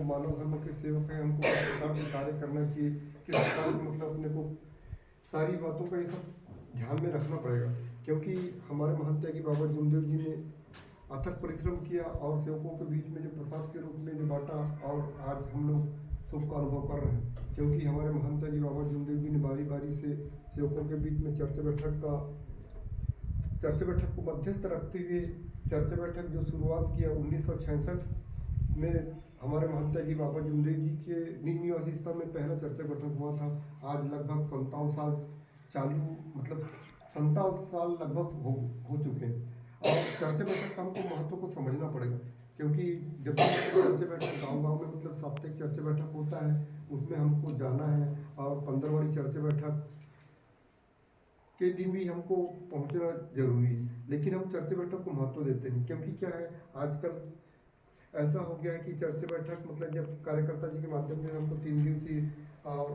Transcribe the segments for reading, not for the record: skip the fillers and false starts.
मानव धर्म के सेवक हैं, हमको किस प्रकार से कार्य करना चाहिए, किस प्रकार से मतलब अपने को सारी बातों का ये सब ध्यान में रखना पड़ेगा। क्योंकि हमारे महंत त्यागी बाबा जमदेव जी ने अथक परिश्रम किया और सेवकों के बीच में जो प्रसाद के रूप में जो बांटा, और आज हम लोग सुख का अनुभव कर रहे हैं। क्योंकि हमारे महंत त्यागी बाबा जमदेव जी ने बारी बारी से सेवकों के बीच में चर्चा बैठक को मध्यस्थ रखते हुए चर्चा बैठक जो शुरुआत किया 1966 में हमारे महंत त्यागी बाबा जमदेव जी के निज निवास स्थान में पहला चर्चा बैठक हुआ था। आज लगभग 57 साल चालू, मतलब 57 साल लगभग हो चुके हैं। और चर्चा बैठक का हमको महत्व को समझना पड़ेगा। क्योंकि जब चर्चा बैठक गाँव में मतलब साप्ताहिक चर्चा बैठक होता है, उसमें हमको जाना है, और 15वां चर्चा बैठक के दिन भी हमको पहुंचना जरूरी है। लेकिन हम चर्चा बैठक को महत्व देते नहीं। क्योंकि क्या है, आजकल ऐसा हो गया है कि चर्चा बैठक मतलब जब कार्यकर्ता जी के माध्यम से हमको 3 दिवसीय और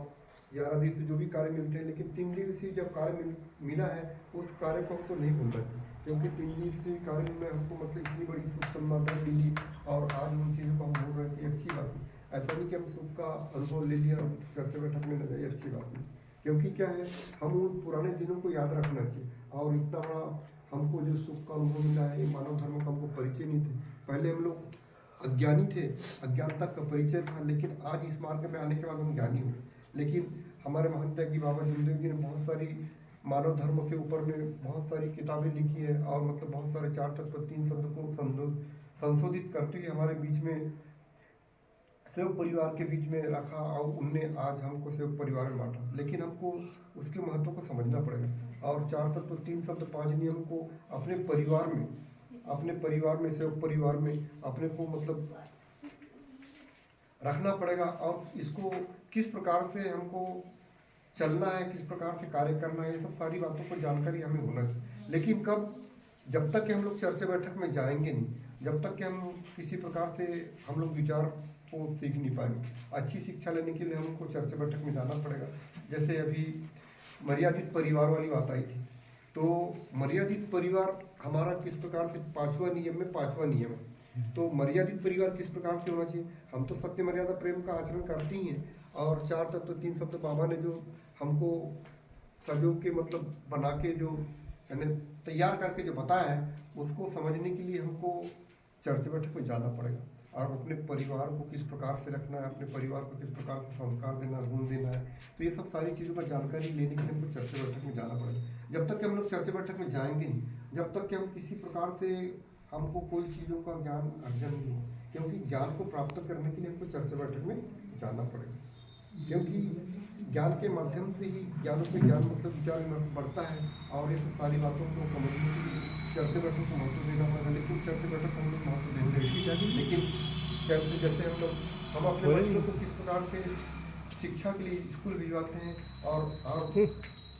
11 दिवसीय जो भी कार्य मिलते हैं, लेकिन 3 दिवसीय जब कार्य मिला है उस कार्य को हमको नहीं भूलना चाहिए। क्योंकि 3 दिवसीय कार्य में हमको मतलब इतनी बड़ी सुख समाधान मिली, और आज उन चीज़ों को हम बोल रहे हैं कि अच्छी बात है। ऐसा नहीं कि हम सुख का अनुभव ले लिया और चर्चा बैठक में न जाइए, अच्छी बात नहीं। क्योंकि क्या है, हम उन पुराने दिनों को याद रखना चाहिए। और इतना बड़ा हमको जो सुख का अनुभव मिला है, ये मानव धर्म का हमको परिचय नहीं थे। पहले हम लोग अज्ञानी थे, अज्ञानता का परिचय था, लेकिन आज इस मार्ग में आने के बाद हम ज्ञानी हुए। लेकिन हमारे महंत त्यागी बाबा जमदेव जी ने बहुत सारी मानव धर्म के ऊपर में बहुत सारी किताबें लिखी है, और मतलब बहुत सारे 4 तत्व 3 शब्द को संशोधित करते हुए हमारे बीच में सेवक परिवार के बीच में रखा, और उनने आज हमको सेवक परिवार में बांटा। लेकिन हमको उसके महत्व को समझना पड़ेगा। और 4 तत्व 3 शब्द 5 नियम को अपने परिवार में सेवक परिवार में अपने को मतलब रखना पड़ेगा। और इसको किस प्रकार से हमको चलना है, किस प्रकार से कार्य करना है, ये सब सारी बातों पर जानकारी हमें होना चाहिए। लेकिन कब, जब तक कि हम लोग चर्चा बैठक में जाएंगे नहीं, जब तक कि हम किसी प्रकार से हम लोग विचार को सीख नहीं पाएंगे। अच्छी शिक्षा लेने के लिए हमको चर्चा बैठक में जाना पड़ेगा। जैसे अभी मर्यादित परिवार वाली बात आई थी, तो मर्यादित परिवार हमारा किस प्रकार से 5वां नियम में 5वां नियम है। तो मर्यादित परिवार किस प्रकार से होना चाहिए, हम तो सत्य मर्यादा प्रेम का आचरण करते ही हैं। और 4 तत्व 3 शब्द बाबा ने जो हमको सजो के मतलब बना के जो यानी तैयार करके जो बताया है, उसको समझने के लिए हमको चर्चा बैठक में जाना पड़ेगा। और अपने परिवार को किस प्रकार से रखना है, अपने परिवार को किस प्रकार से संस्कार देना, गुण देना है, तो ये सब सारी चीज़ों पर जानकारी लेने के लिए हमको चर्चा बैठक में जाना पड़ेगा। जब तक कि हम लोग चर्चा बैठक में जाएंगे नहीं, जब तक कि हम किसी प्रकार से हमको कोई चीज़ों का ज्ञान अर्जन नहीं हो। क्योंकि ज्ञान को प्राप्त करने के लिए हमको चर्चा बैठक में जाना पड़ेगा। क्योंकि ज्ञान के माध्यम से ही ज्ञान पे ज्ञान मतलब विचार विमर्श बढ़ता है, और ये सब सारी बातों को समझने के लिए चर्चा बैठक को महत्व देना पड़ेगा। लेकिन चर्चा बैठक को हम लोग महत्व देते ही चाहिए। लेकिन कैसे, जैसे हम अपने बच्चों को किस प्रकार से शिक्षा के लिए स्कूल भिजवाते हैं, और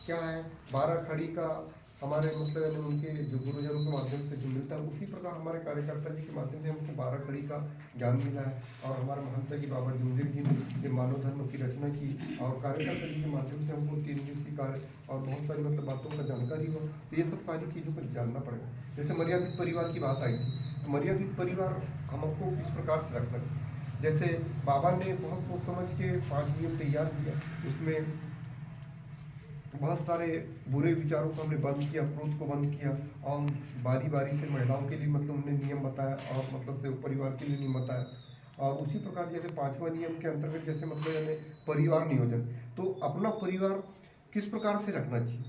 क्या है 12 खड़ी का हमारे मतलब यानी उनके जो गुरुजनों के माध्यम से जो मिलता है, उसी प्रकार हमारे कार्यकर्ता जी के माध्यम से हमको 12 खड़ी का ज्ञान मिला है। और हमारे महंत त्यागी बाबा जमदेव जी ने ये मानव धर्म की रचना की, और कार्यकर्ता जी के माध्यम से हमको 3 दिवसीय कार्य और बहुत सारी मतलब बातों का जानकारी हो। तो ये सब सारी चीज़ों को जानना पड़ेगा। जैसे मर्यादित परिवार की बात आई थी, तो मर्यादित परिवार हमको किस प्रकार से रखना है। जैसे बाबा ने बहुत सोच समझ के 5 नियम तैयार किया, उसमें बहुत सारे बुरे विचारों को हमने बंद किया, क्रोध को बंद किया, और बारी बारी से महिलाओं के लिए मतलब हमने नियम बताया, और मतलब सेवक परिवार के लिए नियम बताया। और उसी प्रकार जैसे 5वां नियम के अंतर्गत जैसे मतलब यानी परिवार नियोजन, तो अपना परिवार किस प्रकार से रखना चाहिए,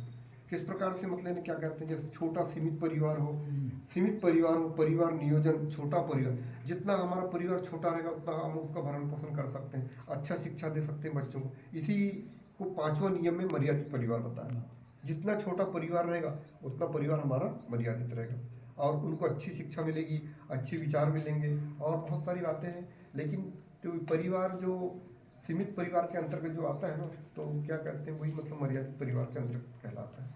किस प्रकार से मतलब क्या कहते हैं, जैसे छोटा सीमित परिवार हो, परिवार नियोजन, छोटा परिवार। जितना हमारा परिवार छोटा रहेगा उतना हम उसका भरण पोषण कर सकते हैं, अच्छा शिक्षा दे सकते हैं बच्चों को। इसी को 5वां नियम में मर्यादित परिवार बताया। जितना छोटा परिवार रहेगा उतना परिवार हमारा मर्यादित रहेगा, और उनको अच्छी शिक्षा मिलेगी, अच्छे विचार मिलेंगे, और बहुत सारी बातें हैं। लेकिन तो परिवार जो सीमित परिवार के अंतर्गत जो आता है ना, तो क्या कहते हैं, वही मतलब मर्यादित परिवार के अंतर्गत कहलाता है।